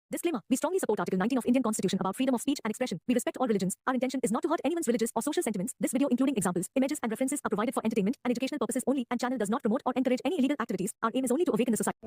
Disclaimer. We strongly support Article 19 of Indian Constitution about freedom of speech and expression. We respect all religions. Our intention is not to hurt anyone's religious or social sentiments. This video, including examples, images, and references, are provided for entertainment and educational purposes only, and channel does not promote or encourage any illegal activities. Our aim is only to awaken the society.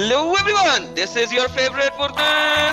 Hello everyone, this is your favorite Furqan।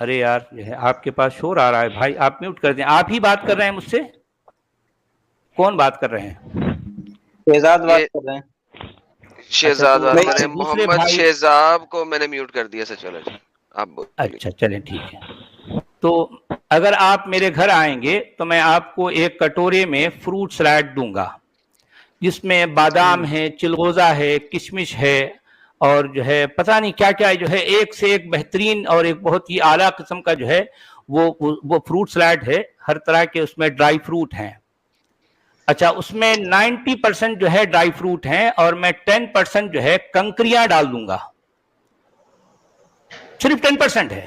ارے یار جو ہے آپ کے پاس شور آ رہا ہے بھائی, آپ میوٹ کر دیں. آپ ہی بات کر رہے ہیں مجھ سے, کون بات کر رہے ہیں؟ شہزاد بات کر رہے ہیں. شہزاد تو بات کر رہے دوسرے ہیں. محمد بھائی, شہزاب کو میں نے میوٹ کر دیا. چلو جی آپ بولیے. اچھا چلیں ٹھیک ہے. تو اگر آپ میرے گھر آئیں گے تو میں آپ کو ایک کٹورے میں فروٹ سلاڈ دوں گا, جس میں بادام ہے, چلغوزہ ہے, کشمش ہے, اور جو ہے پتہ نہیں کیا کیا جو ہے, ایک سے ایک بہترین اور ایک بہت ہی اعلیٰ قسم کا جو ہے وہ فروٹ سلاڈ ہے. ہر طرح کے اس میں ڈرائی فروٹ ہیں. اچھا, اس میں 90% جو ہے ڈرائی فروٹ ہیں, اور میں 10% جو ہے کنکریاں ڈال دوں گا. صرف 10% ہے,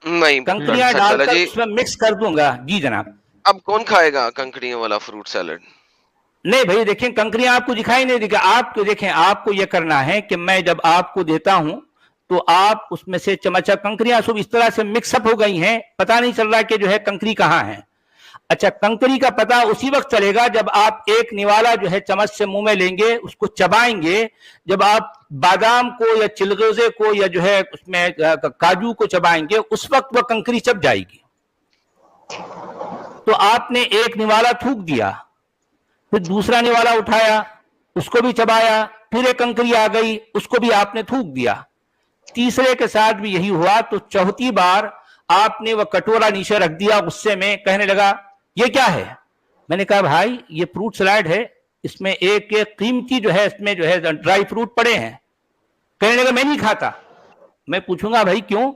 نہیں کنکریاں سچ ڈال والا کر جی, اس میں مکس کر دوں گا. جی جناب. اب کون کھائے گا کنکڑیوں والا فروٹ سیلڈ؟ نہیں بھائی دیکھیں, کنکریاں آپ کو دکھائی نہیں دیگا. آپ کو دیکھیں, آپ کو یہ کرنا ہے کہ میں جب آپ کو دیتا ہوں تو آپ اس میں سے چمچہ, کنکریاں سب اس طرح سے مکس اپ ہو گئی ہیں, پتہ نہیں چل رہا کہ جو ہے کنکری کہاں ہے. اچھا, کنکری کا پتہ اسی وقت چلے گا جب آپ ایک نوالا جو ہے چمچ سے منہ میں لیں گے, اس کو چبائیں گے. جب آپ بادام کو یا چلغوزے کو یا جو ہے اس میں کاجو کو چبائیں گے, اس وقت وہ کنکری چب جائے گی. تو آپ نے ایک نوالا تھوک دیا, پھر دوسرا نوالا اٹھایا, اس کو بھی چبایا, پھر ایک کنکری آ گئی, اس کو بھی آپ نے تھوک دیا. تیسرے کے ساتھ بھی یہی ہوا. تو چوتھی بار آپ نے وہ کٹورا نیچے رکھ دیا, غصے میں کہنے لگا یہ کیا ہے. میں نے کہا بھائی یہ فروٹ سلاڈ ہے, اس میں ایک ایک قیمتی جو ہے اس میں جو ہے ڈرائی فروٹ پڑے ہیں. کہنے لگا میں نہیں کھاتا. میں پوچھوں گا بھائی کیوں؟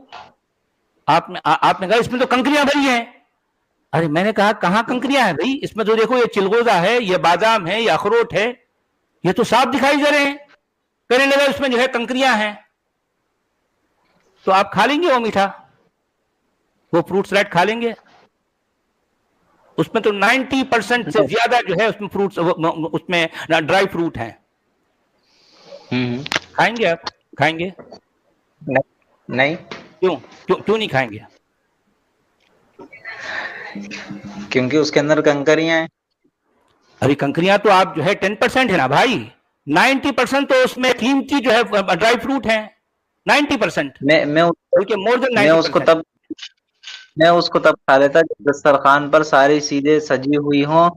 آپ نے کہا اس میں تو کنکریاں بھری ہیں. ارے میں نے کہا کہاں کنکریاں ہیں بھائی, اس میں تو دیکھو یہ چلغوزہ ہے, یہ بادام ہے, یہ اخروٹ ہے, یہ تو صاف دکھائی دے رہے ہیں. کہنے لگا اس میں جو ہے کنکریاں ہیں. تو آپ کھا لیں گے وہ میٹھا, وہ فروٹ سلاڈ کھا لیں گے؟ اس میں تو 90% سے زیادہ جو ہے اس میں فروٹس, اس میں ڈرائی فروٹ ہیں. کھائیں گے آپ؟ کھائیں گے؟ نہیں. کیوں نہیں کھائیں گے؟ کیونکہ اس کے اندر کنکریاں ہیں. ابھی کنکریاں تو آپ جو ہے 10% ہے نا بھائی, 90% تو اس میں قیمتی جو ہے ڈرائی فروٹ ہیں. 90% بلکہ مور دین 90%. میں اس کو تب کھا لیتا جب دسترخوان پر ساری چیزیں سجی ہوئی ہوں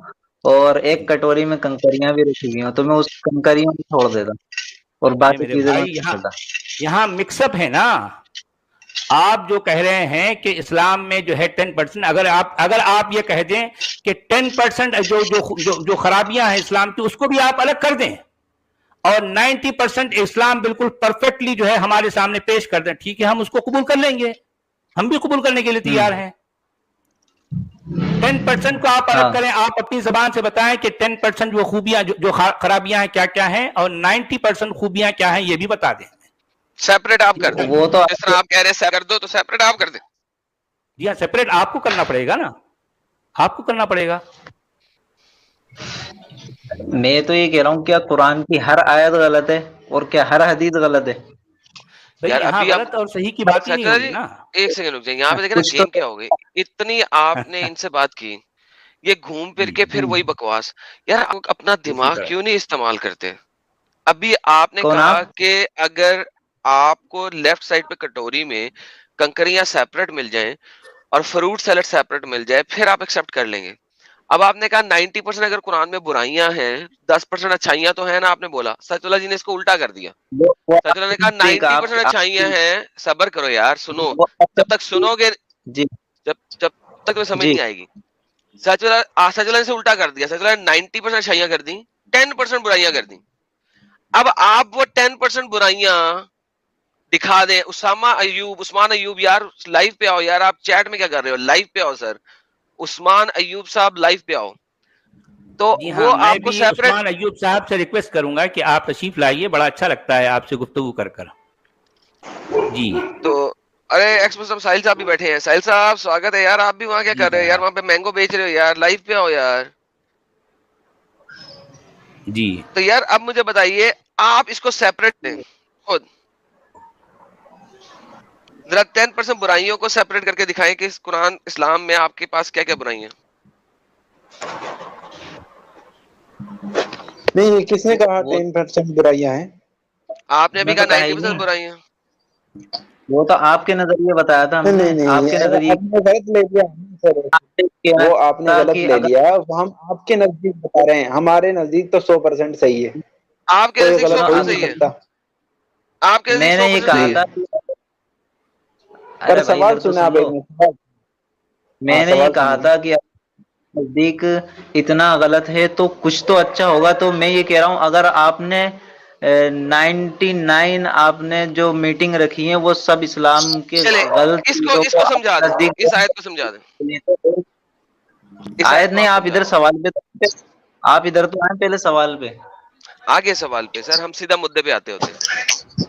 اور ایک کٹوری میں کنکریاں بھی رکھی ہوئی ہوں, تو میں اس کنکریوں کو چھوڑ دیتا اور باقی میرے چیزیں میں بھائی کھا لیتا. یہاں مکس اپ ہے نا. آپ جو کہہ رہے ہیں کہ اسلام میں جو ہے 10%, اگر آپ یہ کہہ دیں کہ 10% جو خرابیاں ہیں اسلام کی اس کو بھی آپ الگ کر دیں, اور 90% اسلام بالکل پرفیکٹلی جو ہے ہمارے سامنے پیش کر دیں, ٹھیک ہے, ہم اس کو قبول کر لیں گے. ہم بھی قبول کرنے کے لیے تیار ہیں. 10% کو آپ الگ کریں. آپ اپنی زبان سے بتائیں کہ 10% وہ خوبیاں جو خرابیاں ہیں کیا کیا ہیں, اور 90% خوبیاں کیا ہیں یہ بھی بتا دیں. سیپریٹ آپ کر دیں. وہ تو جس طرح آپ کہہ رہے ہیں کر دو, تو سیپریٹ آپ کر دیں. جی ہاں, سیپریٹ آپ کو کرنا پڑے گا نا, آپ کو کرنا پڑے گا. میں تو یہ کہہ رہا ہوں کیا قرآن کی ہر آیت غلط ہے اور کیا ہر حدیث غلط ہے؟ بھائی یہاں غلط اور صحیح کی بات ہی نہیں ہو رہی نا. ایک سیکنڈ رک جائیں, یہاں پہ دیکھیں نا گیم کیا ہو گئی. اتنی آپ نے ان سے بات کی, یہ گھوم پھر کے پھر وہی بکواس. یار اپنا دماغ کیوں نہیں استعمال کرتے؟ ابھی آپ نے کہا کہ اگر آپ کو لیفٹ سائڈ پہ کٹوری میں کنکریاں سیپریٹ مل جائیں اور فروٹ سیلڈ سیپریٹ مل جائے, پھر آپ ایکسپٹ کر لیں گے. اب آپ نے کہا 90% اگر قرآن میں برائیاں ہیں, 10% اچھائیاں تو ہیں نا. آپ نے بولا, سچ اللہ جی نے اس کو الٹا کر دیا. سچ اللہ نے کہا 90% اچھائیاں ہیں. صبر کرو یار, سنو. جب تک سنو گے, جب تک میں سمجھ نہیں آئے گی. سچ اللہ نے سے الٹا کر دیا. سچ اللہ نے 90% اچھائیاں کر دی, 10% برائیاں کر دی. اب آپ وہ 10% برائیاں دکھا دیں. عثمان ایوب یار لائیو پہ آؤ یار. آپ چیٹ میں کیا کر رہے ہو؟ لائیو پہ آؤ سر. عثمان ایوب صاحب لائیو پہ آؤ. تو جی ہاں, وہ میں آپ کو بھی سیپریٹ. عثمان ایوب صاحب سے ریکویسٹ کروں گا کہ آپ تشریف لائیے, بڑا اچھا لگتا ہے آپ سے گفتگو کر کر. جی تو ارے ایکسپرٹ ساحل صاحب بھی بیٹھے ہیں. ساحل صاحب سواگت ہے یار. آپ بھی وہاں کیا کر رہے ہیں یار؟ وہاں پہ مینگو بیچ رہے ہو یار. لائیو پہ آؤ یار. جی تو یار اب مجھے بتائیے, آپ اس کو سیپریٹ دیں خود. ذرا 10% برائیوں کو سیپریٹ کر کے دکھائیں کہ قرآن اسلام میں آپ کے پاس کیا کیا برائیاں. نہیں, کس نے کہا 10% برائیاں ہیں؟ آپ نے ابھی کہا 90% برائیاں. وہ تو آپ کے نظریے بتایا تھا ہم نے، نہیں آپ کے نظریے آپ نے غلط لے لیا سر، وہ آپ نے غلط لے لیا، ہم آپ کے نزدیک بتا رہے ہیں، ہمارے نزدیک تو 100% صحیح ہے، آپ کے کوئی نزدیک غلط ہو ہی 100% نہیں صحیح ہے، سکتا۔ آپ کے میں نزدیک نے یہ 100% کہا صحیح تھا ہے۔ پر ارے بھائی سوال ادھر تو سنیں سن آپ لو، ایک منٹ، میں نے یہ سوال کہا سنیں۔ تھا کہ نزدیک اتنا غلط ہے تو کچھ تو اچھا ہوگا، تو میں یہ کہہ رہا ہوں اگر آپ نے 99 آپ نے جو میٹنگ رکھی ہے وہ سب اسلام کے چلے غلط اس چیزوں کو کو آپ سمجھا کے دیں، نزدیک اس آیت کو سمجھا دیں، اس آیت آیت کو نہیں، آپ آپ سمجھا ادھر دیں۔ سوال پہ، آپ ادھر تو آئیں پہلے سوال پہ۔ آگے سوال پہ سر، ہم سیدھا مدعے پہ آتے ہوتے ہیں۔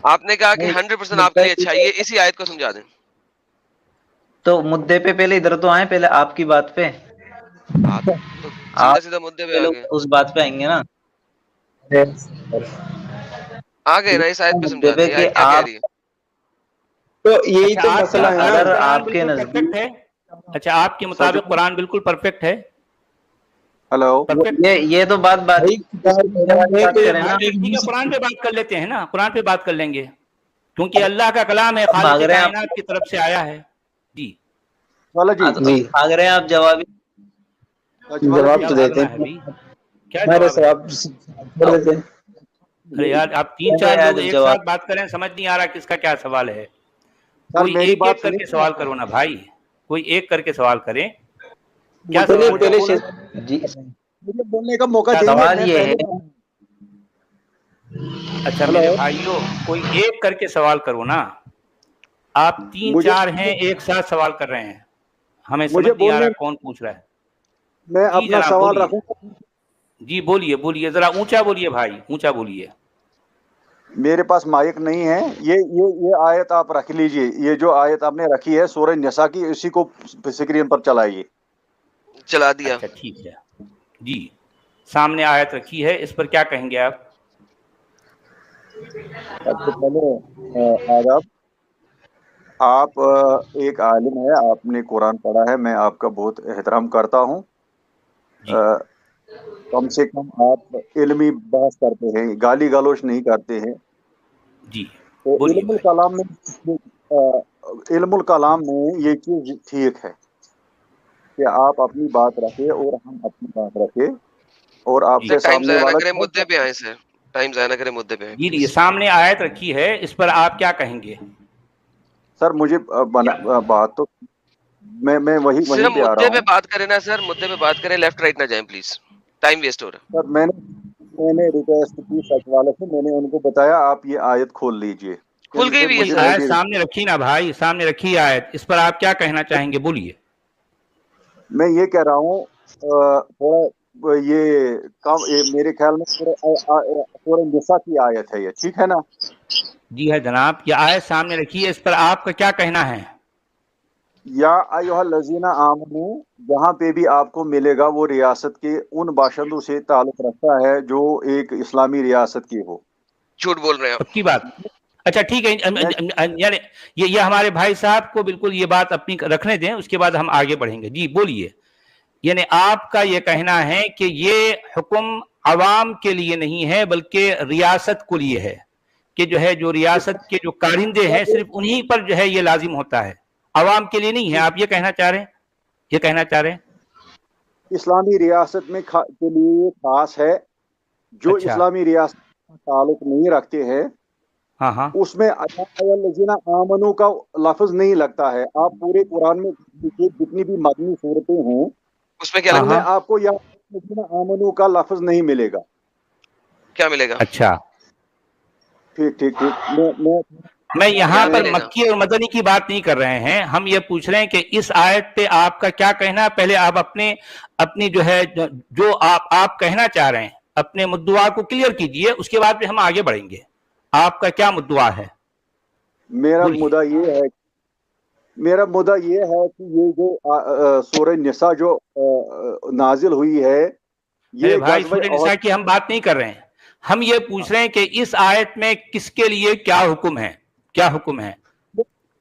آپ نے کہا کہ 100% آپ کے لیے اچھا ہے، یہ اسی آیت کو سمجھا دیں۔ تو مدعے پہ پہلے ادھر تو آئیں پہلے آپ کی بات پہ، ہاں تو سیدھا آپ سیدھا مدعے پہ پہلے آگے اس بات پہ آئیں گے نا، آگے نا، اس آیت پہ مدعے سمجھا دیں، پہ یہ کہ آیت کیا کہہ آپ رہی ہے۔ تو یہی اچھا تو آپ کے مسئلہ ہے نا، اگر مطابق قرآن آپ کے بالکل نزدیک پرفیکٹ ہے؟ اچھا آپ کے مطابق قرآن بالکل پرفیکٹ ہے؟ Hello perfect? یہ تو بات بھائی، بات کریں نا، ٹھیک ہے، قرآن پہ بات کر لیتے ہیں نا، قرآن پہ بات کر لیں گے، کیونکہ اللہ کا کلام ہے، بھاگ خالق رہے ہیں آپ، کائنات کی طرف سے آیا ہے۔ جی جی بھاگ رہے ہیں آپ جوابی، جواب کیا تو دیتے بھاگنا ہے ہیں، ابھی؟ کیا میرے جواب ہے؟ سواب چھوڑ دیتے ہیں۔ ارے یار آپ تین چار لوگ ایک جواب ساتھ بات کریں، سمجھ نہیں آ رہا کس کا کیا سوال ہے۔ سر کوئی میری ایک بات ایک کر سنیے کے سوال کرو نا بھائی، کوئی ایک کر کے سوال کریں۔ کیا چلیے سوال ہے؟ پہلے جی مجھے بولنے کا موقع کیا دیں گے، سوال میں یہ پہلے ہے، اچھا ہلو، میرے بھائیوں، کوئی ایک کر کے سوال کرو نا، آپ تین مجھے چار ہیں ایک ساتھ سوال کر رہے ہیں، ہمیں سمجھ مجھے نہیں آ بولنے، رہا کون پوچھ رہا ہے۔ میں جی اپنا جناب سوال بولیے، رکھوں۔ جی بولیے بولیے، ذرا اونچا بولیے بھائی، اونچا بولیے۔ میرے پاس مائک نہیں ہے، یہ آیت آپ رکھ لیجئے، یہ جو آیت آپ نے رکھی ہے سورہ نساء کی، اسی کو اسکرین پر چلائیے۔ چلا دیا۔ اچھا ٹھیک ہے، جی سامنے آیت رکھی ہے، اس پر کیا کہیں گے آپ؟ سب سے پہلے آداب، آپ ایک عالم ہے، آپ نے قرآن پڑھا ہے، میں آپ کا بہت احترام کرتا ہوں، جی کم سے کم آپ علمی بحث کرتے ہیں، گالی گلوچ نہیں کرتے ہیں، جی تو بولیے بھائی۔ علم الکلام میں یہ چیز ٹھیک ہے کہ آپ اپنی بات رکھیں اور ہم اپنی بات رکھیں، اور آپ جی سر سے ٹائم سامنے ضائع نہ والا کریں، مدعے پہ آئیں سر، ٹائم ضائع نہ کریں، مدعے پہ آئیں جی یہ پلیز۔ سامنے آیت رکھی ہے، اس پر آپ کیا کہیں گے؟ سر مجھے بات تو میں وہیں صرف پہ آ رہا مدعے پہ ہوں بات کریں نا سر، مدعے پہ بات کریں، لیفٹ رائٹ نہ جائیں پلیز، ٹائم ویسٹ ہو رہا سر، میں نے ریکویسٹ کی سچ والے سے، میں نے ان کو بتایا آپ یہ آیت کھول لیجئے، ہے۔ کھل گئی پھر بھی ہے جی مجھے سر۔ آیت مزید سامنے رکھی نا بھائی، سامنے رکھی آیت، اس پر آپ کیا کہنا چاہیں گے؟ بولیے۔ میں یہ کہہ رہا ہوں تھوڑا یہ میرے خیال میں سورہ نساء کی آیت ہے یہ، ٹھیک ہے نا؟ جی ہے جناب، یہ آیت سامنے رکھی ہے، اس پر آپ کا کیا کہنا ہے؟ یا ایھا الذین آمنو، جہاں پہ بھی آپ کو ملے گا وہ ریاست کے ان باشندوں سے تعلق رکھتا ہے جو ایک اسلامی ریاست کی ہو۔ جھوٹ بول رہے ہیں آپ۔ پکی بات؟ اچھا ٹھیک ہے، یعنی یہ ہمارے بھائی صاحب کو بالکل یہ بات اپنی رکھنے دیں، اس کے بعد ہم آگے بڑھیں گے۔ جی بولیے، یعنی آپ کا یہ کہنا ہے کہ یہ حکم عوام کے لیے نہیں ہے بلکہ ریاست کو لیے ہے، کہ جو ہے جو ریاست کے جو کارندے ہیں صرف انہی پر جو ہے یہ لازم ہوتا ہے، عوام کے لیے نہیں ہے، آپ یہ کہنا چاہ رہے ہیں؟ یہ کہنا چاہ رہے ہیں؟ اسلامی ریاست میں کے لیے یہ خاص ہے، جو اچھا اسلامی ریاست کا تعلق نہیں رکھتے ہیں ہاں ہاں اس میں الذین آمنو کا لفظ نہیں لگتا ہے۔ آپ پورے قرآن میں دیکھیے، جتنی بھی مدنی صورتیں ہیں اس میں کیا ہاں ان لگتا میں ہاں ہے؟ آپ کو یا الذین آمنو کا لفظ نہیں ملے گا۔ کیا ملے گا؟ اچھا، ٹھیک ٹھیک ٹھیک، میں یہاں کیا پر ملے گا؟ مکی اور مدنی کی بات نہیں کر رہے ہیں، ہم یہ پوچھ رہے ہیں کہ اس آیت پہ آپ کا کیا کہنا ہے؟ پہلے آپ اپنی جو ہے جو آپ کہنا چاہ رہے ہیں اپنے مدعا کو کلیئر کیجئے، اس کے بعد پھر ہم آگے بڑھیں گے۔ آپ کا کیا مدعا ہے؟ میرا بولیے۔ مدعا یہ ہے کہ یہ جو سورہ نساء جو نازل ہوئی ہے میرے یہ بھائی غزوہ سورہ نساء کی ہم بات نہیں کر رہے ہیں، ہم یہ پوچھ رہے ہیں کہ اس آیت میں کس کے لیے کیا حکم ہے؟ کیا حکم ہے؟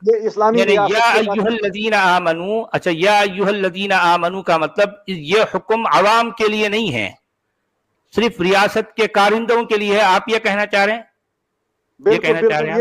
یہ اسلامی یعنی یا ریاست کے ایھا الذین آمنو، اچھا یا ایھا الذین آمنو کا مطلب یہ حکم عوام کے لیے نہیں ہے، صرف ریاست کے کارندوں کے لیے ہے، آپ یہ کہنا چاہ رہے ہیں؟ یہ بالکل کہنا چاہ رہے ہیں آپ؟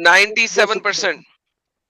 97%।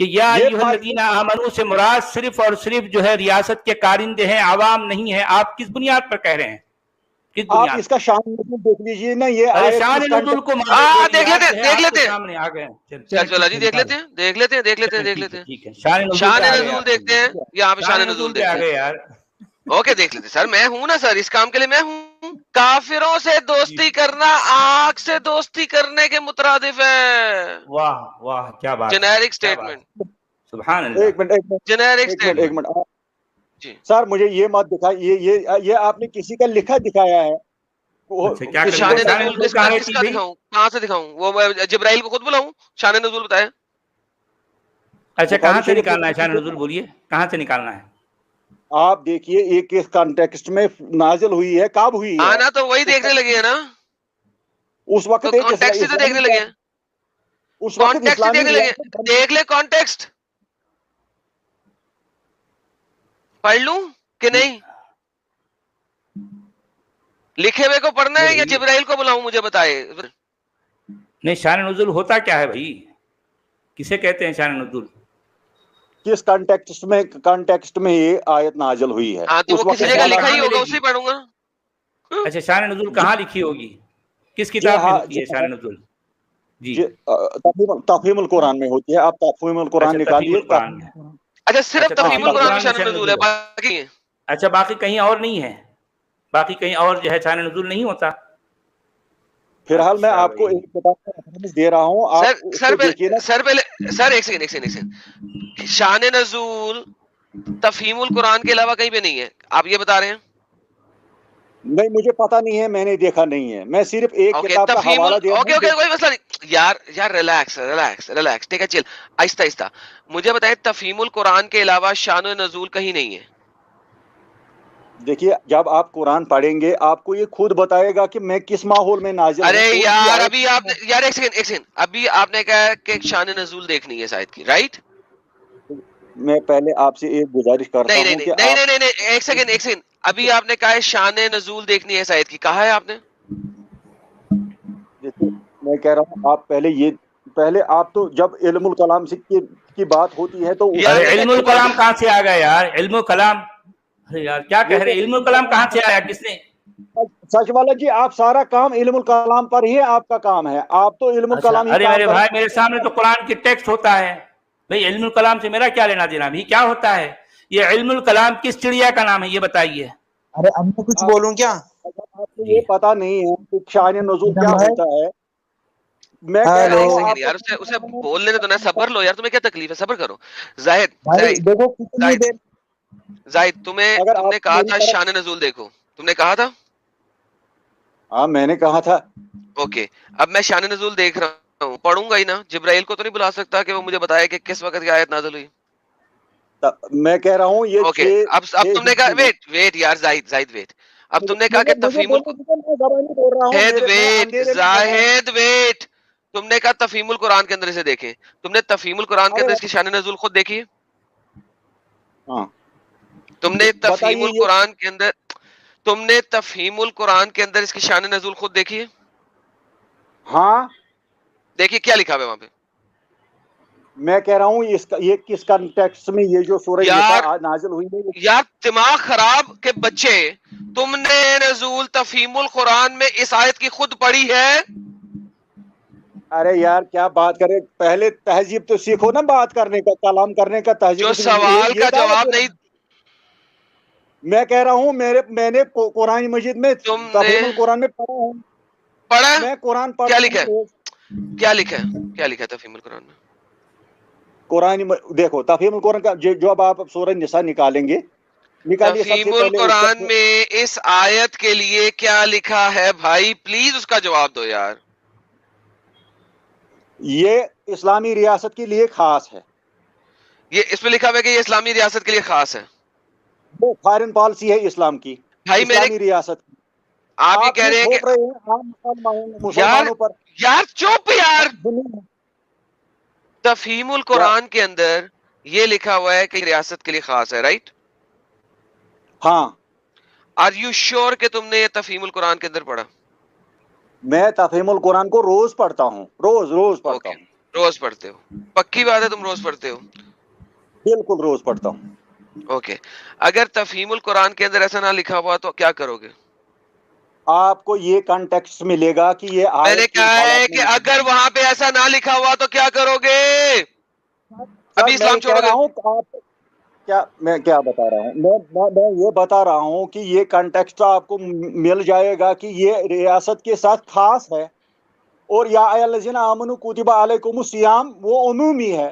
کہ یا ایھا آمنو سے مراد صرف اور صرف جو ہے ریاست کے کارندے ہیں، عوام نہیں ہے. آپ کس بنیاد پر کہہ رہے ہیں؟ کس آپ بنیاد اس کا شان نزول دیکھ لیجیے نا. یہ شان نزول کو دیکھ لیتے ہیں سامنے آ گئے. چلا جی دیکھ لیتے ہیں. ٹھیک ہے، شان نزول دیکھتے ہیں. یہاں پہ شان نزول دیکھتے ہیں. یار اوکے دیکھ لیتے سر. میں ہوں نا سر، اس کام کے لیے میں ہوں. کافروں سے دوستی کرنا آگ سے دوستی کرنے کے مترادف ہے. واہ واہ کیا بات. Generic statement. سبحان اللہ. ایک منٹ جنیرک سٹیٹمنٹ. جی سر مجھے یہ مت دکھائیے، یہ آپ نے کسی کا لکھا دکھایا ہے. شان نزول کس کا دکھاؤں؟ کہاں سے دکھاؤں؟ وہ جبرائیل کو خود بلاؤں؟ شان نزول بتائے. اچھا کہاں سے نکالنا ہے شان نزول؟ بولیے کہاں سے نکالنا ہے. آپ دیکھیے یہ کس کانٹیکسٹ میں نازل ہوئی ہے، کب ہوئی ہے. نا تو وہی دیکھنے لگے ہیں نا اس وقت. کانٹیکسٹ تو دیکھنے لگے ہیں. اس وقت دیکھنے لگے. دیکھ لے کانٹیکسٹ. پڑھ لوں کہ نہیں؟ لکھے ہوئے کو پڑھنا ہے یا جبرائیل کو بلاؤں مجھے بتائے. نہیں شان نزول ہوتا کیا ہے بھائی؟ کسے کہتے ہیں شان نزول؟ کس کانٹیکسٹ میں یہ آیت نازل ہوئی ہے. ہاں تو وہ کسی جگہ لکھا ہی ہوگا، اسی پڑھوں گا. اچھا شان نزول کہاں لکھی ہوگی؟ کس کتاب میں ہوتی ہے شان نزول؟ جی تفہیم القرآن میں ہوتی ہے. آپ تفہیم القرآن نکالیے. اچھا صرف تفہیم القرآن میں شان نزول ہے، باقی اچھا باقی کہیں اور نہیں ہے؟ باقی کہیں اور جو ہے شان نزول نہیں ہوتا؟ فی الحال میں آپ کو ایک کتاب کا ریفرنس دے رہا ہوں. سر ایک سیکنڈ. شان نزول تفہیم القرآن کے علاوہ کہیں پہ نہیں ہے، آپ یہ بتا رہے ہیں؟ نہیں مجھے پتا نہیں ہے، میں نے دیکھا نہیں ہے. میں صرف ایک کتاب کا حوالہ دے رہا ہوں. اوکے کوئی مسئلہ نہیں یار. ریلیکس ٹھیک ہے. چل آہستہ. مجھے بتائیں تفہیم القرآن کے علاوہ شان نزول کہیں نہیں ہے. دیکھیے جب آپ قرآن پڑھیں گے آپ کو یہ خود بتائے گا کہ میں کس ماحول میں نازل. ارے یار ابھی آپ نے یار ایک سیکنڈ ابھی آپ نے کہا کہ شان نزول دیکھنی ہے شاید کی، رائٹ؟ میں پہلے آپ سے ایک گزارش کرتا ہوں کہ نہیں ایک سیکنڈ. ابھی آپ نے کہا ہے شان نزول دیکھنی ہے شاید کی، کہا ہے آپ نے؟ میں کہہ رہا ہوں آپ پہلے آپ تو جب علم الکلام کی بات ہوتی ہے تو علم الکلام کہاں سے آ گیا یار؟ علم الکلام یار کیا کہہ رہے ہیں؟ علم الکلام کہاں سے آیا؟ کس نے؟ سچ والا جی آپ سارا کام علم الکلام پر ہی آپ کا کام ہے. آپ تو علم الکلام ہی. ارے میرے بھائی میرے سامنے تو قرآن کی ٹیکسٹ ہوتا ہے بھائی. علم الکلام سے میرا کیا لینا دینا بھی؟ کیا ہوتا ہے یہ علم الکلام؟ کس چڑیا کا نام ہے یہ بتائیے. ارے اب میں کچھ بولوں کیا؟ آپ کو یہ پتا نہیں ہے کہ شان نزول کیا ہوتا ہے. میں یار اسے بول لینے تو نا. صبر لو یار، تمہیں کیا تکلیف ہے؟ صبر کرو. زاہد تم نے کہا تھا شان نزول دیکھو، تم نے کہا تھا. ہاں میں نے کہا تھا. اوکے اب میں شان نزول دیکھ رہا ہوں، پڑھوں گا ہی نا. جبرائیل کو تو نہیں بلا سکتا کہ وہ مجھے بتائے کہ کس وقت کی آیت نازل ہوئی. میں کہہ رہا ہوں یہ اوکے اب تم نے کہا ویٹ یار زاہد ویٹ. اب تم نے کہا کہ تفہیم ویٹ تم نے کہا تفہیم القرآن کے اندر اسے دیکھیں. تم نے تفہیم القرآن کے اندر اس کی شان نزول خود دیکھی؟ تم نے تفہیم القرآن کے اندر اس کی شان نزول خود دیکھی ہے؟ ہاں دیکھیے کیا لکھا ہے وہاں پہ. میں کہہ رہا ہوں یہ کس کانٹیکسٹ میں یہ جو سورہ نازل ہوئی ہے. یار دماغ خراب کے بچے، تم نے نزول تفہیم القرآن میں اس آیت کی خود پڑھی ہے؟ ارے یار کیا بات کرے، پہلے تہذیب تو سیکھو نا بات کرنے کا، کلام کرنے کا تہذیب. جو سوال کا جواب نہیں. میں کہہ رہا ہوں میں نے قرآن مجید میں تفہیم القرآن میں پڑھا. میں قرآن کیا لکھا ہے تفہیم القرآن میں؟ قرآن دیکھو تفہیم القرآن کا جو اب آپ سورہ نساء نکالیں گے. تفہیم القرآن میں اس آیت کے لیے کیا لکھا ہے بھائی؟ پلیز اس کا جواب دو یار. یہ اسلامی ریاست کے لیے خاص ہے. یہ اس میں لکھا ہوا ہے کہ یہ اسلامی ریاست کے لیے خاص ہے. وہ فارن پالیسی ہے اسلام کی، اسلامی ریاست کی. آپ یہ کہہ رہے ہیں کہ یار چپ یار. تفہیم القرآن کے اندر یہ لکھا ہوا ہے کہ ریاست کے لیے خاص ہے، رائٹ؟ ہاں. آر یو شیور کہ تم نے یہ تفہیم القرآن کے اندر پڑھا؟ میں تفہیم القرآن کو روز پڑھتا ہوں، روز پڑھتا ہوں. روز پڑھتے ہو؟ پکی بات ہے تم روز پڑھتے ہو؟ بالکل روز پڑھتا ہوں. اوکے. اگر تفہیم القرآن کے اندر ایسا نہ لکھا ہوا تو کیا کرو گے؟ آپ کو یہ کانٹیکسٹ ملے گا کہ یہ میں نے آیت کہا ہے کہ اگر وہاں پہ ایسا نہ لکھا ہوا تو کیا کرو گے؟ ابھی اسلام چھوڑو گے؟ میں کیا بتا رہا ہوں، میں یہ بتا رہا ہوں کہ یہ کانٹیکسٹ آپ کو مل جائے گا کہ یہ ریاست کے ساتھ خاص ہے، اور یا الذین آمنوا کتب علیکم الصیام وہ عمومی ہے.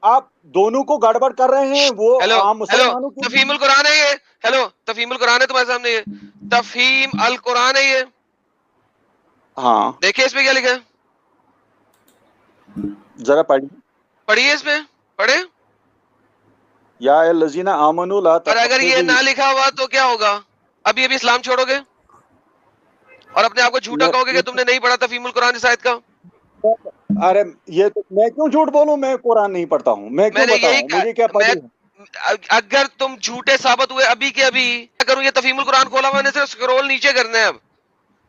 آپ دونوں کو گڑبڑ کر رہے ہیں. وہ عام مسلمانوں کی تفہیم القرآن ہے یہ. ہیلو، تفہیم القرآن ہے تمہارے سامنے، یہ تفہیم القرآن ہے یہ. ہاں دیکھیں اس پہ کیا لکھا ہے، ذرا پڑھیے اس پہ، پڑھے. یا الذین آمنوا لا اور اگر یہ نہ لکھا ہوا تو کیا ہوگا؟ ابھی اسلام چھوڑو گے اور اپنے آپ کو جھوٹا کہو گے کہ تم نے نہیں پڑھا تفہیم القرآن اس آیت کا؟ ارے یہ تو میں کیوں جھوٹ بولوں؟ میں قرآن نہیں پڑھتا ہوں. میں کیوں بتاؤں مجھے کیا پڑھی؟ اگر تم جھوٹے ثابت ہوئے ابھی کے ابھی، کیا کروں؟ یہ تفہیم القرآن کھولا میں نے صرف اسکرول نیچے کرنا ہے. اب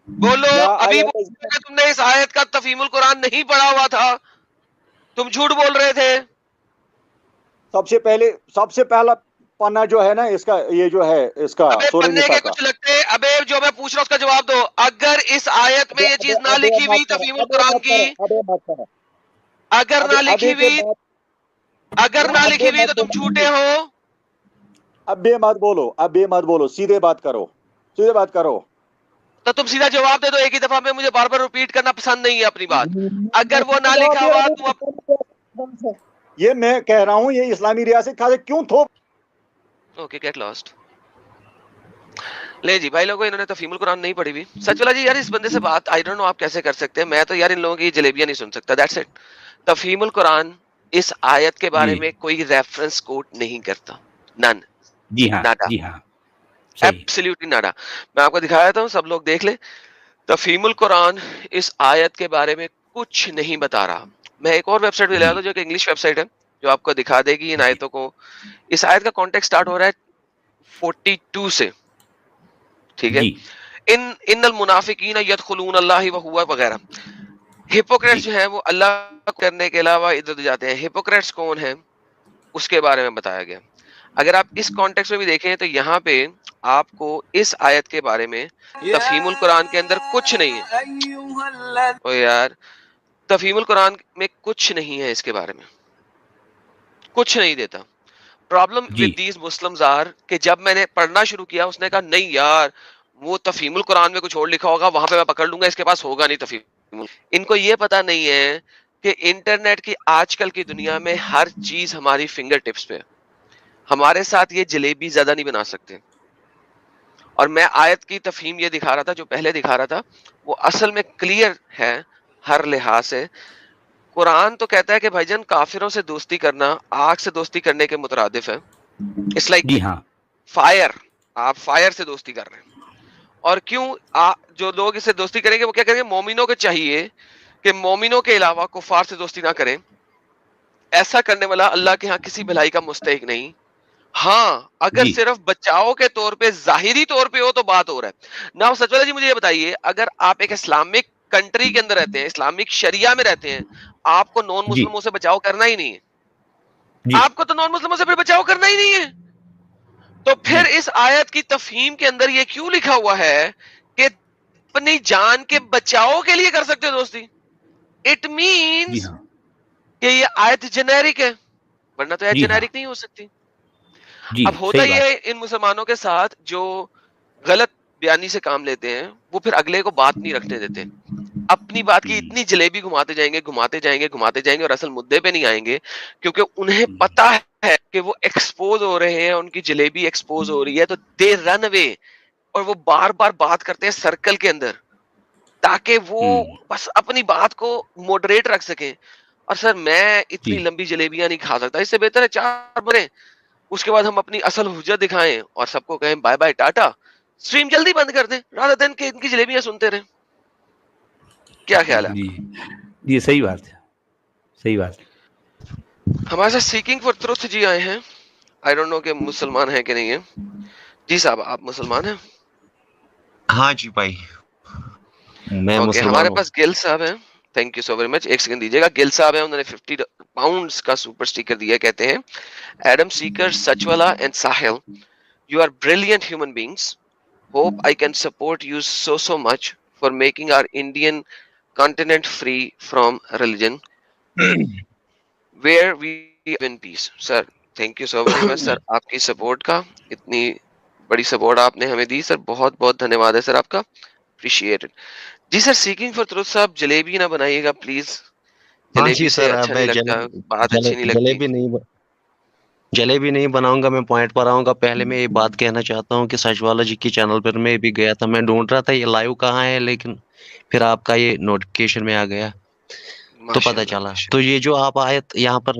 بولو، ابھی تم نے اس آیت کا تفہیم القرآن نہیں پڑھا ہوا تھا، تم جھوٹ بول رہے تھے. سب سے پہلا پنا جو ہے نا اس کا، یہ جو ہے اس کا سورہ پڑھنے نساء کے کا. کچھ لگتے. ابے جو میں پوچھ رہا ہوں اس کا جواب دو. اگر اس آیت میں یہ چیز نہ لکھی ہوئی تفہیم القرآن کی، اگر نہ لکھی ہوئی، اگر نہ لکھی ہوئی تو تم جھوٹے ہو. اب بے مت بولو، سیدھے بات کرو. تو تم سیدھا جواب دے دو ایک ہی دفعہ میں، مجھے بار بار ریپیٹ کرنا پسند نہیں ہے اپنی بات. اگر وہ نہ لکھا ہوا تو یہ میں کہہ رہا ہوں یہ اسلامی ریاست کھا کیوں تھوپ. Okay get last. لے جی بھائی لوگوں، انہوں نے تفہیم القرآن نہیں پڑھی ہوئی. سچ والا جی یار اس بندے سے بات آئی ڈونٹ نو آپ کیسے کر سکتے ہیں. میں تو یار ان لوگوں کی جلیبیاں نہیں سن سکتا. That's it. تفہیم القرآن اس آیت کے بارے میں کوئی ریفرنس کوٹ نہیں کرتا. نن. جی ہاں، ناڈا. جی ہاں، ایبسلیوٹلی ناڈا. میں آپ کو دکھایا تھا، سب لوگ دیکھ لیں. تفہیم القرآن اس آیت کے بارے میں کچھ نہیں بتا رہا. میں ایک اور ویب سائٹ بھی لایا تھا جو کہ انگلش ویب سائٹ ہے، جو آپ کو دکھا دے گی ان آیتوں کو. اس آیت کا کانٹیکسٹ سٹارٹ ہو رہا ہے 42 سے، ٹھیک ہے. ان المنافقین یدخلون اللہ وہو وغیرہ. ہپوکریٹس جو ہیں وہ اللہ کرنے کے علاوہ ادھر جاتے ہیں. ہپوکریٹس کون ہیں اس کے بارے میں بتایا گیا. اگر آپ اس کانٹیکسٹ میں بھی دیکھیں تو یہاں پہ آپ کو اس آیت کے بارے میں تفہیم القرآن کے اندر کچھ نہیں ہے. او یار تفہیم القرآن میں کچھ نہیں ہے، اس کے بارے میں کچھ نہیں دیتا. Problem with these Muslims are کہ جب میں نے پڑھنا شروع کیا اس نے کہا نہیں یار وہ تفہیم القرآن میں کچھ اور لکھا ہوگا، وہاں پہ میں پکڑ لوں گا، اس کے پاس ہوگا نہیں تفہیم. ان کو یہ پتا نہیں ہے کہ انٹرنیٹ کی آج کل کی دنیا میں ہر چیز ہماری فنگر ٹپس پہ. ہمارے ساتھ یہ جلیبی زیادہ نہیں بنا سکتے. اور میں آیت کی تفہیم یہ دکھا رہا تھا جو پہلے دکھا رہا تھا، وہ اصل میں کلیئر ہے ہر لحاظ سے. قرآن تو کہتا ہے کہ بھائی جان کافروں سے دوستی کرنا آگ سے دوستی کرنے کے مترادف ہے. اٹس لائک فائر، آپ فائر سے دوستی کر رہے ہیں. اور کیوں جو لوگ اس سے دوستی کریں گے وہ کیا کریں گے؟ مومنوں کو چاہیے کہ مومنوں کے علاوہ کفار سے دوستی نہ کریں. ایسا کرنے والا اللہ کے ہاں کسی بھلائی کا مستحق نہیں. ہاں اگر صرف بچاؤ کے طور پہ ظاہری طور پہ ہو تو بات ہو رہا ہے نا. سچ والا جی مجھے یہ بتائیے، اگر آپ ایک اسلامک کنٹری کے اندر رہتے ہیں، اسلامک شریعہ میں رہتے ہیں، آپ کو نان مسلموں سے بچاؤ کرنا ہی نہیں ہے. آپ کو تو نان مسلموں سے پھر بچاؤ کرنا ہی نہیں ہے. تو پھر اس آیت کی تفہیم کے اندر یہ کیوں لکھا ہوا ہے کہ اپنی جان کے بچاؤ کے لیے کر سکتے ہو دوستی؟ اٹ مینس کہ یہ آیت جنیرک ہے، ورنہ تو آیت جنیرک نہیں ہو سکتی. اب ہوتا یہ ہے ان مسلمانوں کے ساتھ جو غلط بیانی سے کام لیتے ہیں، وہ پھر اگلے کو بات نہیں رکھنے دیتے. اپنی بات کی اتنی جلیبی گھماتے جائیں گے اور اصل مدے پہ نہیں آئیں گے، کیونکہ انہیں پتا ہے کہ وہ ایکسپوز ہو رہے ہیں، ان کی جلیبی ایکسپوز ہو رہی ہے، تو دے رن اوے. اور وہ بار بار بات کرتے ہیں سرکل کے اندر تاکہ وہ بس اپنی بات کو ماڈریٹ رکھ سکیں. اور سر میں اتنی لمبی جلیبیاں نہیں کھا سکتا، اس سے بہتر ہے 4 بنے، اس کے بعد ہم اپنی اصل حجت دکھائیں اور سب کو کہیں بائے بائے ٹاٹا، سٹریم جلدی بند کر دیں رادر دین کہ ان کی جلیبیاں سنتے رہیں. کیا خیال ہے؟ جی صحیح بات ہے، صحیح بات. ہمارے ساتھ سیکنگ فار ٹروتھ جی آئے ہیں. آئی ڈونٹ نو کہ مسلمان ہیں کہ نہیں ہیں. جی صاحب آپ مسلمان ہیں؟ ہاں جی بھائی میں اوکے. مسلمان ہمارے ہوں. پاس گل صاحب ہیں تھینک یو سو ویری مچ. ایک سیکنڈ دیجیے گا. گل صاحب ہیں, انہوں نے 50 پاؤنڈز کا سپر اسٹیکر دیا. کہتے ہیں ایڈم سیکر, سچوالا and Sahil, you are brilliant human beings. Hope I can support you so much for making our Indian continent free from religion where we live in peace. Sir thank you so very much sir آپ کی support کا, اتنی بڑی support آپ نے ہمیں دی سر, بہت بہت دھنیہ واد ہے سر آپ کا, اپریشیٹڈ. جی سر, سیکنگ فار ٹروتھ صاحب جلیبی نہ بنائیے گا پلیز. جلیبی سے اچھا نہیں لگتا, بات اچھی نہیں لگتی. جلیبی نہیں بناؤں گا, میں پوائنٹ پر آؤں گا. پہلے میں یہ بات کہنا چاہتا ہوں کہ سچوالا جی کی چینل پر میں بھی گیا تھا, میں ڈھونڈ رہا تھا یہ لائیو کہاں ہے, لیکن پھر آپ کا یہ نوٹیفکیشن میں آ گیا تو پتہ چلا. تو یہ جو آپ آیت یہاں پر,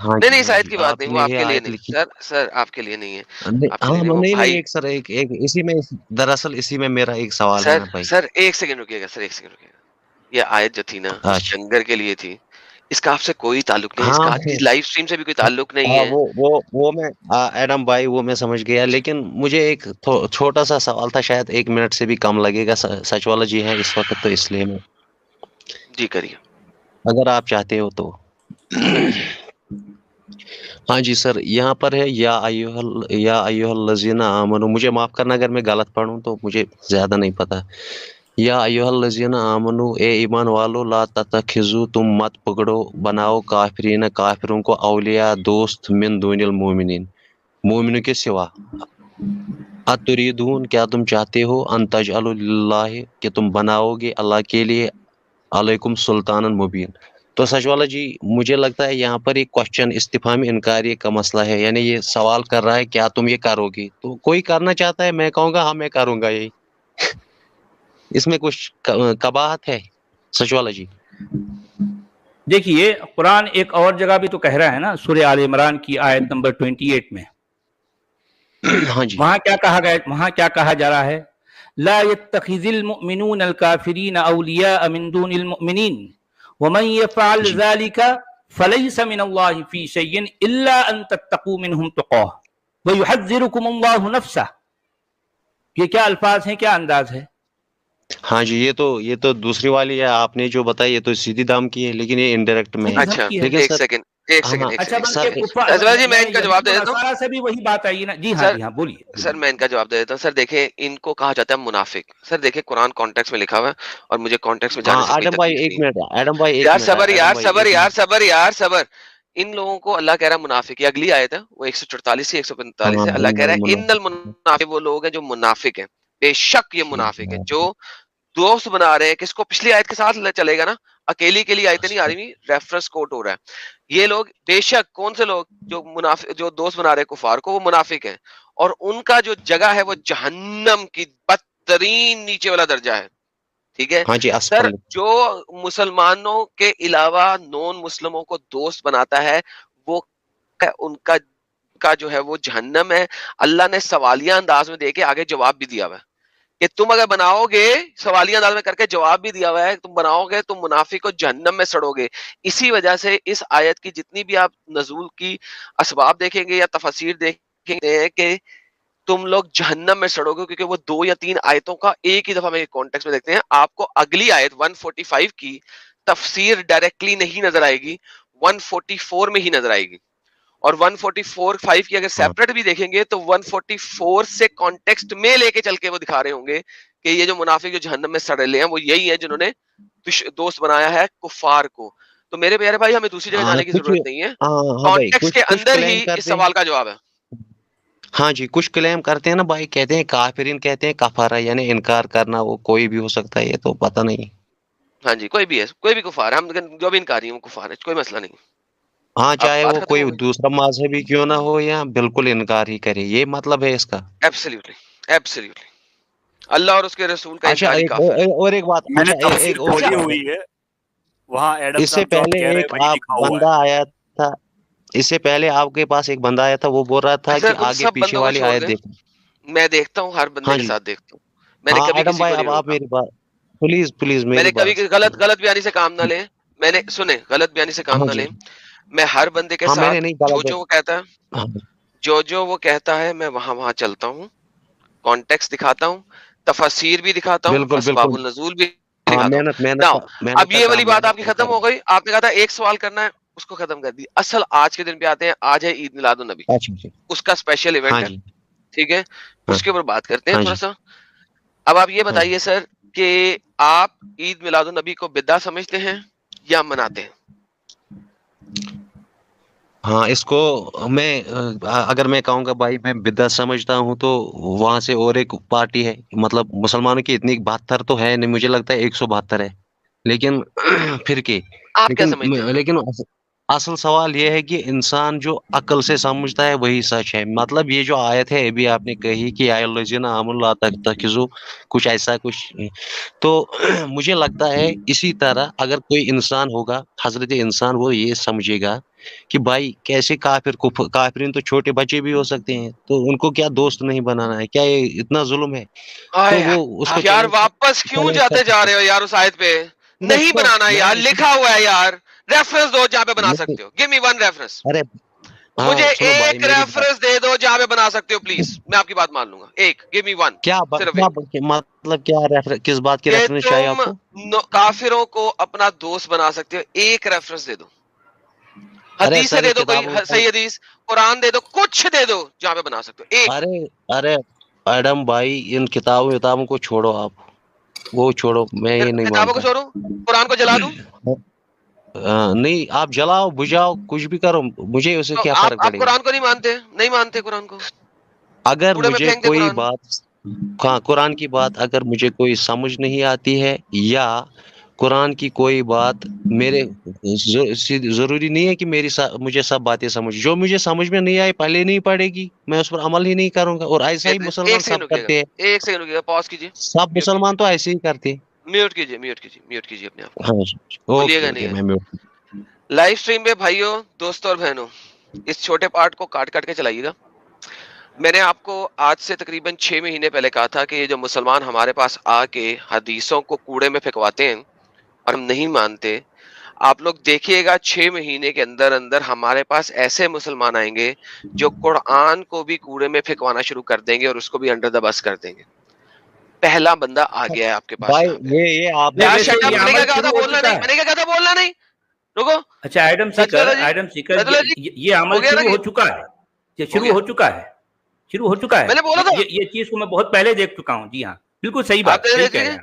ہاں نہیں شاید کی بات نہیں, وہ آپ کے لیے نہیں سر, سر آپ کے لیے نہیں ہے. نہیں سر, ایک اسی میں, دراصل اسی میں میرا ایک سوال ہے نا بھائی. سر ایک سیکنڈ رکیے گا سر, ایک سیکنڈ رکیے گا. یہ آیت جو تھی نا لنگر کے لیے تھی, اس کا آپ سے کوئی تعلق نہیں, اس کا لائیو اسٹریم سے بھی کوئی تعلق نہیں ہے. وہ میں ایڈم بھائی وہ میں سمجھ گیا, لیکن مجھے ایک چھوٹا سا سوال تھا, شاید 1 منٹ سے بھی کم لگے گا. سچ والا جی ہے اس وقت, تو اس لیے میں جی کریے اگر آپ چاہتے ہو تو. ہاں جی سر, یہاں پر ہے یا ایھا الذین آمنو, مجھے معاف کرنا اگر میں غلط پڑھوں تو, مجھے زیادہ نہیں پتا. یا ایھا الذین آمنو, اے ایمان والو, لا تتخذوا, تم مت پکڑو, بناؤ, کافرین, کافروں کو, اولیاء, دوست, من دون المؤمنین, مومنوں کے سوا. اتریدون, کیا تم چاہتے ہو, ان تجعلوا للہ, کہ تم بناؤ گے اللہ کے لیے, علیکم سلطان مبین. تو سچ والا جی مجھے لگتا ہے یہاں پر ایک کوشچن استفہامی انکاری کا مسئلہ ہے, یعنی یہ سوال کر رہا ہے کیا تم یہ کرو گی. تو کوئی کرنا چاہتا ہے, میں کہوں گا ہاں میں کروں گا یہی. اس میں کچھ قباحت ہے سچ والا جی؟ دیکھیے قرآن ایک اور جگہ بھی تو کہہ رہا ہے نا, سورہ آل عمران کی آیت نمبر 28 میں. ہاں جی, وہاں کیا کہا گیا, وہاں کیا کہا جا رہا ہے, لا يتخذ المؤمنون الكافرین اولیاء من دون المؤمنین ومن يفعل ذلك فليس من الله في شيء الا ان تتقوا منهم تقاه ويحذركم الله نفسه. یہ کیا الفاظ ہیں, کیا انداز ہے. ہاں جی, یہ تو دوسری والی ہے, آپ نے جو بتائی یہ تو سیدھی دام کی ہے, لیکن یہ انڈائریکٹ میں ہے. اچھا ایک سیکنڈ, اچھا میں ان کا جواب دے دیتا ہوں. سے بھی وہی بات آئی نا. جی ہاں, جی ہاں, بولیے. سر میں ان کا جواب دے دیتا ہوں. سر دیکھیں, ان کو کہا جاتا ہے منافق. سر دیکھیں قرآن کانٹیکس میں لکھا ہوا ہے, اور مجھے کانٹیکس میں جانے سے کوئی تکلیف نہیں. ایڈم بھائی صبر. ان لوگوں کو اللہ کہہ رہا ہے منافق. یہ اگلی آیت ہے, وہ 144 سے 145 ہے. اللہ کہہ رہا ہے ان المنافق, وہ لوگ ہیں جو منافق ہیں, بے شک یہ منافق ہیں جو دوست بنا رہے ہیں. کس کو؟ پچھلی آیت کے ساتھ چلے گا نا, اکیلی کے لیے آیتیں نہیں آ رہی, ریفرنس کوٹ ہو رہا ہے. یہ لوگ بے شک, کون سے لوگ جو منافق, جو دوست بنا رہے ہیں کفار کو, وہ منافق ہیں, اور ان کا جو جگہ ہے وہ جہنم کی بدترین نیچے والا درجہ ہے. ٹھیک ہے سر, جو مسلمانوں کے علاوہ نون مسلموں کو دوست بناتا ہے وہ ان کا جو ہے وہ جہنم ہے. اللہ نے سوالیہ انداز میں دے کے آگے جواب بھی دیا ہوا ہے کہ تم اگر بناؤ گے, سوالیہ انداز میں کر کے جواب بھی دیا ہوا ہے, تم بناؤ گے تم منافق کو جہنم میں سڑو گے. اسی وجہ سے اس آیت کی جتنی بھی آپ نزول کی اسباب دیکھیں گے یا تفاسیر دیکھیں گے کہ تم لوگ جہنم میں سڑو گے, کیونکہ وہ 2 یا 3 آیتوں کا ایک ہی دفعہ میں کانٹیکس میں دیکھتے ہیں. آپ کو اگلی آیت 145 کی تفسیر ڈائریکٹلی نہیں نظر آئے گی, 144 میں ہی نظر آئے گی. اور 144.5 کی اگر سیپریٹ بھی دیکھیں گے تو 144 سے کانٹیکسٹ میں لے کے چل کے وہ دکھا رہے ہوں گے کہ یہ جو منافق جو جہنم میں سڑے لے ہیں وہ یہی ہیں جنہوں نے دوست بنایا ہے کفار کو. تو میرے پیارے بھائی, ہمیں دوسری جگہ جانے کی ضرورت نہیں ہے, کانٹیکسٹ کے اندر ہی اس سوال کا جواب ہے. ہاں جی, کچھ کلیم کرتے ہیں نا بھائی, کہتے ہیں کافرین, کہتے ہیں کفارہ, یعنی انکار کرنا, وہ کوئی بھی ہو سکتا ہے, یہ تو پتہ نہیں. ہاں جی, کوئی بھی ہے, کوئی بھی کفار ہے, ہم جو بھی انکاری ہیں وہ کفار ہے, کوئی مسئلہ نہیں. ہاں, چاہے وہ کوئی دوسرا مذہب ہی کیوں نہ ہو یا بالکل انکار ہی کرے, یہ مطلب ہے اس کا. ایبسلیوٹلی اللہ اور اس کے رسول کا انکار ہی کافر ہے. اور ایک بات, میں نے تفسیر کھولی ہوئی ہے, وہاں ایڈم اس سے پہلے ایک بندہ آیا تھا, اس سے پہلے آپ کے پاس ایک بندہ آیا تھا, وہ بول رہا تھا کہ آگے پیچھے والی آیت دیکھیں. میں دیکھتا ہوں, ہر بندے کے ساتھ دیکھتا ہوں. میں نے کبھی کسی کو نہیں روکا. میری بات پلیز میں نے کبھی غلط بیانی سے کام نہ لیں. میں نے سنیں, غلط بیانی سے کام نہ لیں. میں ہر بندے کے ساتھ جو وہ کہتا ہے, جو وہ کہتا ہے, میں وہاں چلتا ہوں, کانٹیکسٹ دکھاتا ہوں, تفاسیر بھی دکھاتا ہوں, اسباب النزول بھی اب یہ والی بات آپ کی ختم ہو گئی. آپ نے کہا تھا ایک سوال کرنا ہے, اس کو ختم کر دی. اصل آج کے دن پہ آتے ہیں. آج ہے عید میلاد النبی, اس کا اسپیشل ایونٹ ہے, ٹھیک ہے, اس کے اوپر بات کرتے ہیں تھوڑا سا. اب آپ یہ بتائیے سر کہ آپ عید میلاد النبی کو بدعت سمجھتے ہیں یا مناتے ہیں؟ ہاں, اس کو میں اگر میں کہوں گا بھائی میں بدعت سمجھتا ہوں تو وہاں سے اور ایک پارٹی ہے, مطلب مسلمانوں کی اتنی 72 تو ہے نہیں, مجھے لگتا ہے 172 ہے, لیکن پھر کے لیکن اصل سوال یہ ہے کہ انسان جو عقل سے سمجھتا ہے وہی سچ ہے. مطلب یہ جو آیت ہے ابھی آپ نے کہی کہ یا الذین آمنوا لا تتخذوا کچھ ایسا کچھ, تو مجھے لگتا ہے اسی طرح اگر کوئی انسان ہوگا, حضرت انسان, وہ یہ سمجھے گا کہ بھائی کیسے کافرین تو چھوٹے بچے بھی ہو سکتے ہیں, تو ان کو کیا دوست نہیں بنانا ہے, کیا یہ اتنا ظلم ہے؟ تو وہ اس کو یار واپس کیوں جاتے جا رہے ہو یار اس آیت پہ؟ نہیں بنانا یار, لکھا ہوا ہے یار, ریفرنس دو جہاں پہ بنا سکتے ہو. گیو می ون ریفرنس, مجھے ایک ریفرنس دے دو جہاں پہ بنا سکتے ہو پلیز, میں آپ کی بات مان لوں گا. ایک, گیو می ون. کیا مطلب کیا ریفرنس, کس بات کی ریفرنس چاہیے آپ کو؟ کافروں کو اپنا دوست بنا سکتے ہو, ایک ریفرنس دے دو, حدیث دے دو, کوئی صحیح حدیث, قرآن دے دو, کچھ دے دو جہاں پہ بنا سکتے ہو ایک. ارے ایڈم بھائی, ان کتابوں کو چھوڑو, آپ وہ چھوڑو, میں یہ نہیں کتابوں کو چھوڑو, قرآن کو جلا دوں؟ نہیں, آپ جلاؤ بجاؤ کچھ بھی کرو, مجھے اسے کیا فرق پڑے گا. آپ قرآن کو نہیں مانتے قرآن کو؟ اگر مجھے کوئی بات, ہاں قرآن کی بات اگر مجھے کوئی سمجھ نہیں آتی ہے, یا قرآن کی کوئی بات میرے ضروری نہیں ہے کہ مجھے سب باتیں سمجھ, جو مجھے سمجھ میں نہیں آئی پہلے نہیں پڑے گی, میں اس پر عمل ہی نہیں کروں گا. اور ایسا ہی مسلمان سب کرتے ہیں. ایک سیکنڈ رکیے گا, پاز کیجیے. سب مسلمان تو ایسے ہی کرتے ہیں. میوٹ کیجیے اپنے آپ کو, بولیے گا نہیں. لائیو سٹریم پہ بھائیوں, دوستوں اور بہنوں, اس چھوٹے پارٹ کو کاٹ کے چلائیے گا. میں نے آپ کو آج سے تقریباً 6 مہینے پہلے کہا تھا کہ یہ جو مسلمان ہمارے پاس آ کے حدیثوں کو کوڑے میں پھینکواتے ہیں اور ہم نہیں مانتے, آپ لوگ دیکھیے گا 6 مہینے کے اندر ہمارے پاس ایسے مسلمان آئیں گے جو قرآن کو بھی کوڑے میں پھینکوانا شروع کر دیں گے اور اس کو بھی انڈر دا بس کر دیں گے. پہلا بندہ آ گیا ہے آپ کے پاس. میں نے کیا کہا تھا بولنا نہیں, رکو. اچھا ایڈم سیکر, یہ عمل شروع ہو چکا ہے. میں نے بولا تھا یہ چیز کو میں بہت پہلے دیکھ چکا ہوں. جی ہاں, بالکل صحیح بات,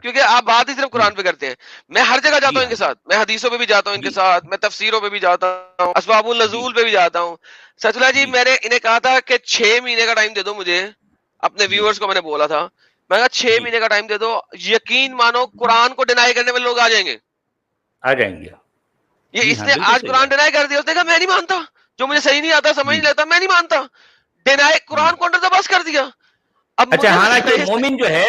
کیونکہ آپ بات ہی صرف قرآن پہ کرتے ہیں. میں ہر جگہ جاتا ہوں ان کے ساتھ, میں حدیثوں پہ بھی جاتا ہوں ان کے ساتھ, میں تفسیروں پہ بھی جاتا ہوں, اسباب النزول پہ بھی جاتا ہوں. سچ اللہ جی, میں نے انہیں کہا تھا کہ 6 مہینے کا ٹائم دے دو مجھے, اپنے ویورز کو میں نے بولا تھا, میں کہا 6 مہینے کا ٹائم دے دو, یقین مانو قرآن کو ڈینائی کرنے والے لوگ آ جائیں گے. یہ اس نے آج قرآن ڈینائی کر دیا, اس نے کہا میں نہیں مانتا, جو مجھے صحیح نہیں آتا سمجھ نہیں لیتا میں نہیں مانتا, ڈینائی قرآن کو انڈر دا بس کر دیا. اچھا, حالانکہ مومن جو ہے,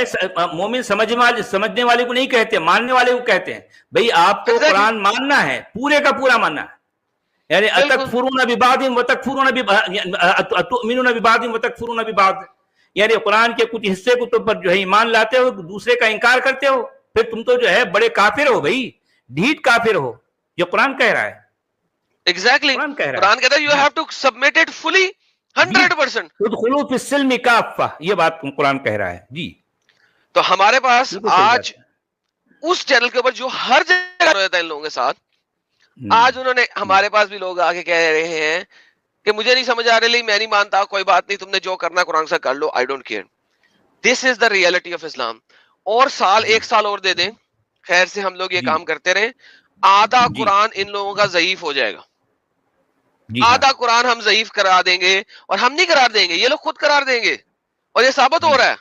مومن سمجھنے والے کو نہیں کہتے, ماننے والے کو کہتے ہیں. بھئی آپ کو قرآن ماننا ہے, پورے کا پورا ماننا ہے. یعنی اتکفرون ببعض وتکفرون تؤمنون ببعض وتکفرون ببعض, یعنی قرآن کے کچھ حصے کو تو پر جو ہے ایمان لاتے ہو, دوسرے کا انکار کرتے ہو, پھر تم تو جو ہے بڑے کافر ہو بھائی, ڈھیٹ کافر ہو. جو قرآن کہہ رہا ہے, ایگزیکٹلی قرآن کہتا ہے you have to submit it fully 100%. ادخلوا فی السلم کافہ, یہ بات قرآن کہہ رہا ہے. جی, تو ہمارے پاس آج اس چینل کے اوپر جو ہر جگہ رہتا ہے ان لوگوں کے ساتھ, آج انہوں نے ہمارے پاس بھی لوگ آگے کہہ رہے ہیں کہ مجھے نہیں سمجھ آ رہی, میں نہیں مانتا, کوئی بات نہیں, تم نے جو کرنا قرآن سے کر لو, I don't care. This is the reality of Islam. اور ایک سال اور دے دیں, خیر سے ہم لوگ یہ کام کرتے رہیں, آدھا قرآن ان لوگوں کا ضعیف ہو جائے گا. آدھا قرآن ہم ضعیف کرا دیں گے, اور ہم نہیں قرار دیں گے, یہ لوگ خود قرار دیں گے, اور یہ ثابت ہو رہا ہے.